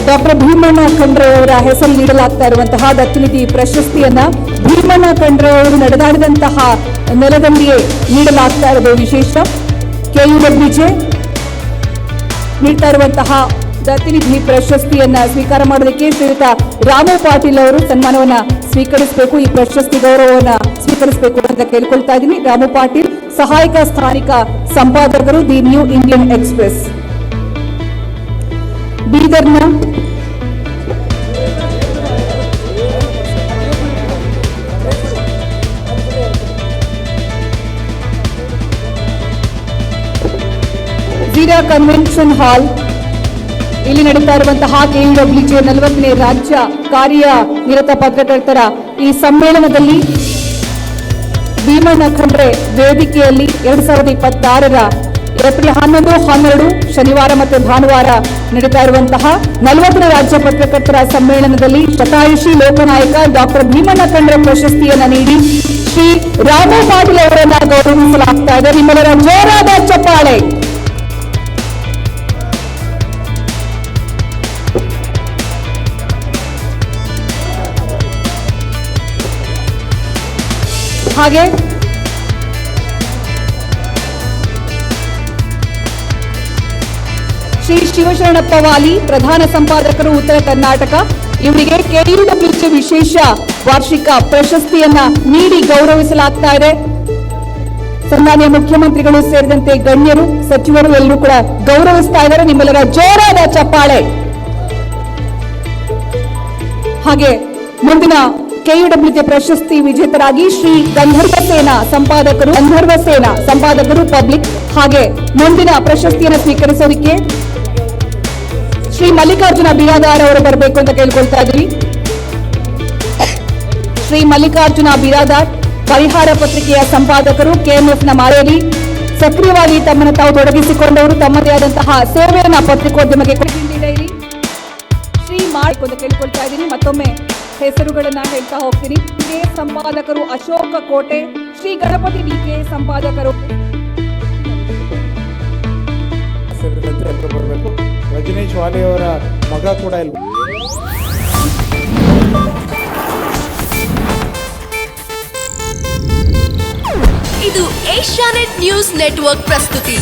Doctor Bhimanna Khandre ಅವರ ಹೆಸರು ನೀಡಲಾಗ್ತಾ ಇರುವಂತಹ ದತ್ತನಿಧಿ ಪ್ರಶಸ್ತಿಯನ್ನ ಭೀಮಣ್ಣ ಖಂಡ್ರೆ ಅವರು ನಡೆದಾಡಿದಂತಹ ನೆಲದಲ್ಲಿಯೇ ನೀಡಲಾಗ್ತಾ ಇರೋದು ವಿಶೇಷ. ಕೆಯುಡಬ್ಲ್ಯೂಜೆ ನೀಡ್ತಾ ಇರುವಂತಹ ದತ್ತನಿಧಿ ಪ್ರಶಸ್ತಿಯನ್ನ ಸ್ವೀಕಾರ ಮಾಡೋದಕ್ಕೆ ಶ್ರೀಯುತ ರಾಮು ಪಾಟೀಲ್ ಅವರು ಸನ್ಮಾನವನ್ನ ಸ್ವೀಕರಿಸಬೇಕು, ಈ ಪ್ರಶಸ್ತಿ ಗೌರವವನ್ನ ಸ್ವೀಕರಿಸಬೇಕು ಅಂತ ಕೇಳ್ಕೊಳ್ತಾ ಇದ್ದೀನಿ. ರಾಮು ಪಾಟೀಲ್, ಸಹಾಯಕ ಸ್ಥಾನಿಕ ಸಂಪಾದಕರು, ದಿ ನ್ಯೂ ಇಂಡಿಯನ್ ಎಕ್ಸ್‌ಪ್ರೆಸ್, ಬೀದರ್ನ ಝೀರಾ ಕನ್ವೆನ್ಷನ್ ಹಾಲ್ ಇಲ್ಲಿ ನಡೀತಾ ಇರುವಂತಹ ಕೆಯುಡಬ್ಲ್ಯೂಜೆ 40ನೇ ರಾಜ್ಯ ಕಾರ್ಯನಿರತ ಪತ್ರಕರ್ತರ ಈ ಸಮ್ಮೇಳನದಲ್ಲಿ ಭೀಮಣ್ಣ ಖಂಡ್ರೆ ವೇದಿಕೆಯಲ್ಲಿ 2026ರ ಏಪ್ರಿಲ್ 11, 12 ಶನಿವಾರ ಮತ್ತು ಭಾನುವಾರ ನಡೀತಾ ಇರುವಂತಹ 40ನೇ ರಾಜ್ಯ ಪತ್ರಕರ್ತರ ಸಮ್ಮೇಳನದಲ್ಲಿ ಶತಾಯುಷಿ ಲೋಕನಾಯಕ ಡಾಕ್ಟರ್ ಭೀಮಣ್ಣ ಖಂಡ್ರೆ ಪ್ರಶಸ್ತಿಯನ್ನ ನೀಡಿ ಶ್ರೀ ರಾಮು ಪಾಟೀಲ್ ಅವರನ್ನ ಗೌರವಿಸಲಾಗ್ತಾ ಇದೆ. ನಿಮ್ಮೆಲ್ಲರ ಜೋರಾದ ಚಪ್ಪಾಳೆ. ಹಾಗೆ ಶ್ರೀ ಶಿವಶರಣಪ್ಪ ವಾಲಿ, ಪ್ರಧಾನ ಸಂಪಾದಕರು, ಉತ್ತರ ಕರ್ನಾಟಕ, ಇವರಿಗೆ ಕೆಯುಡಬ್ಲ್ಯೂಜೆ ವಿಶೇಷ ವಾರ್ಷಿಕ ಪ್ರಶಸ್ತಿಯನ್ನ ನೀಡಿ ಗೌರವಿಸಲಾಗ್ತಾ ಇದೆ. ಸನ್ಮಾನ್ಯ ಮುಖ್ಯಮಂತ್ರಿಗಳು ಸೇರಿದಂತೆ ಗಣ್ಯರು, ಸಚಿವರು ಎಲ್ಲರೂ ಕೂಡ ಗೌರವಿಸ್ತಾ ಇದ್ದಾರೆ. ನಿಮ್ಮೆಲ್ಲರ ಜೋರಾದ ಚಪ್ಪಾಳೆ. ಹಾಗೆ ಮುಂದಿನ ಕೆಯುಡಬ್ಲ್ಯೂಜೆ ಪ್ರಶಸ್ತಿ ವಿಜೇತರಾಗಿ ಶ್ರೀ ಗಂಧರ್ವ ಸೇನಾ ಸಂಪಾದಕರು ಪಬ್ಲಿಕ್, ಹಾಗೆ ಮುಂದಿನ ಪ್ರಶಸ್ತಿಯನ್ನು ಸ್ವೀಕರಿಸೋದಕ್ಕೆ ಶ್ರೀ ಮಲ್ಲಿಕಾರ್ಜುನ ಬಿರಾದಾರ್ ಅವರು ಬರಬೇಕು ಅಂತ ಕೇಳ್ಕೊಳ್ತಾ ಇದ್ದೀವಿ. ಶ್ರೀ ಮಲ್ಲಿಕಾರ್ಜುನ ಬಿರಾದಾರ್, ಪರಿಹಾರ ಪತ್ರಿಕೆಯ ಸಂಪಾದಕರು, ಕೆಎಂಎಫ್ನ ಮಾರೇಲಿ, ಸಕ್ರಿಯವಾಗಿ ತಮ್ಮನ್ನು ತಾವು ತೊಡಗಿಸಿಕೊಂಡವರು, ತಮ್ಮದೇ ಆದಂತಹ ಸೇವೆಯನ್ನ ಪತ್ರಿಕೋದ್ಯಮಕ್ಕೆ ಡೈರಿ ಶ್ರೀ ಮಾಡಿ ಅಂತ ಕೇಳ್ಕೊಳ್ತಾ ಇದ್ದೀನಿ. ಮತ್ತೊಮ್ಮೆ ಹೆಸರುಗಳನ್ನ ಹೇಳ್ತಾ ಹೋಗ್ತೀನಿ. ಕೆ ಸಂಪಾದಕರು ಅಶೋಕ ಕೋಟೆ, ಶ್ರೀ ಗಣಪತಿ ಡಿಕೆ ಸಂಪಾದಕರು. ಬರಬೇಕು. ರಜನೀಶ್ ವಾಲಿ ಅವರ ಮಗ ಕೂಡ ಇಲ್ಲ. ಇದು ಏಷ್ಯಾನೆಟ್ ನ್ಯೂಸ್ ನೆಟ್ವರ್ಕ್ ಪ್ರಸ್ತುತಿ.